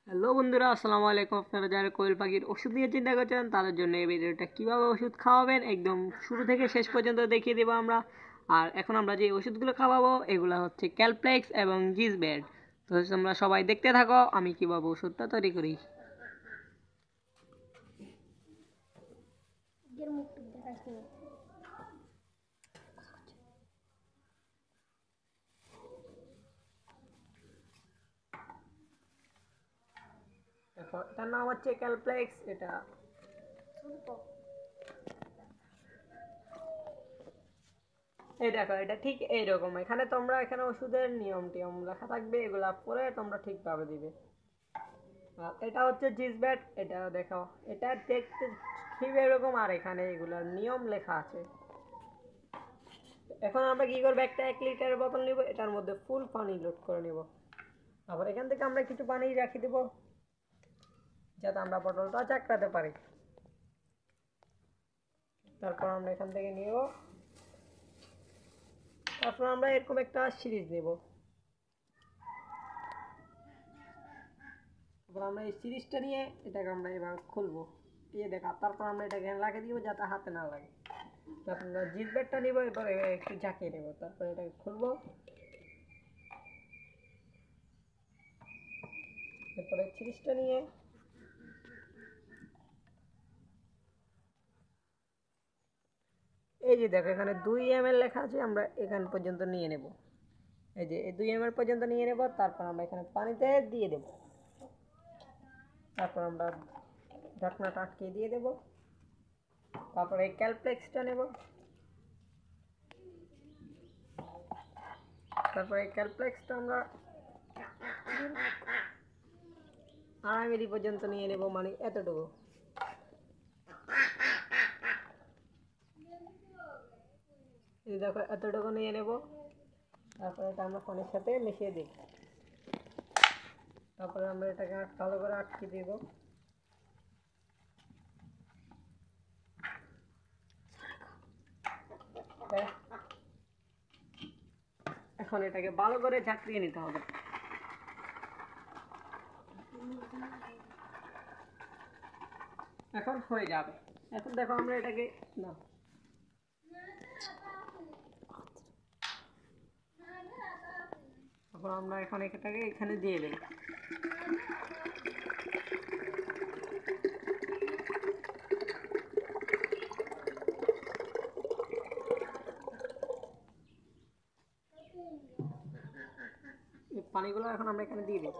Hello বন্ধুরা, আসসালামু আলাইকুম। আপনারা যারা কোয়েল পাখির ওষুধ নিয়ে চিন্তা করছেন তাদের জন্য এই ভিডিওটা কীভাবে ওষুধ খাওয়াবেন একদম শুরু থেকে শেষ পর্যন্ত দেখিয়ে দেবো আমরা। আর এখন আমরা যে ওষুধগুলো খাওয়াবো এগুলো হচ্ছে ক্যালপ্লেক্স এবং জিসবেড। তো তোমরা সবাই দেখতে থাকো আমি কীভাবে ওষুধটা তৈরি করি। দেখো, এটার নাম হচ্ছে ক্যালপ্লেক্স। এই দেখো, এটা ঠিক এইরকম। এখানে ওষুধের নিয়ম টিয়ম লেখা থাকবে, এগুলা পরে তোমরা ঠিকভাবে দিবে। আর এটা হচ্ছে জিসব্যাট, এটা দেখো, এটা দেখতে ঠিক এরকম, আর এখানে এগুলার নিয়ম লেখা আছে। এখন আমরা কি করবো, একটা 1 লিটারের বোতল নিব, এটার মধ্যে ফুল পানি লোড করে নিব। আবার এখান থেকে আমরা কিছু পানি রাখি দেব যাতে আমরা বোতলটা চাকরাতে পারি। তারপর আমরা এখান থেকে নিব, তারপর আমরা এরকম একটা সিরিজ নেব। তারপর আমরা এই সিরিজটা নিয়ে এটাকে আমরা এবার খুলবো। এই দেখা, তারপর আমরা এটাকে লাগিয়ে দিব যাতে হাতে না লাগে। তারপর আমরা জিসব্যাটটা নিব, এবার একটু ঝাঁকিয়ে নেব, তারপর এটাকে খুলবো। এরপরে সিরিজটা নিয়ে এই যে দেখো, এখানে 2 ml লেখা আছে, আমরা এখান পর্যন্ত নিয়ে নেব। এই যে এই 2 ml পর্যন্ত নিয়ে নেব, তারপর আমরা এখানে পানিতে দিয়ে দেব। তারপর আমরা ঢাকনাটা আটকে দিয়ে দেব। তারপর এই ক্যালপ্লেক্সটা নেব, তারপর এই ক্যালপ্লেক্সটা আমরা 2.5 মিলি পর্যন্ত নিয়ে নেব, মানে এতটুকু। এই দেখো, এতটুকু নিয়ে নেব। তারপরে এটা আমরা পানির সাথে মিশিয়ে দিই। তারপরে আমরা এটাকে ভালো করে আটকে দিব। এখন এটাকে ভালো করে ঝাঁকিয়ে নিতে হবে। এখন হয়ে যাবে। এখন দেখো, আমরা এটাকে না, তারপর আমরা এখন এটাকে এখানে দিয়ে দেব। এই পানিগুলো এখন আমরা এখানে দিয়ে দেব।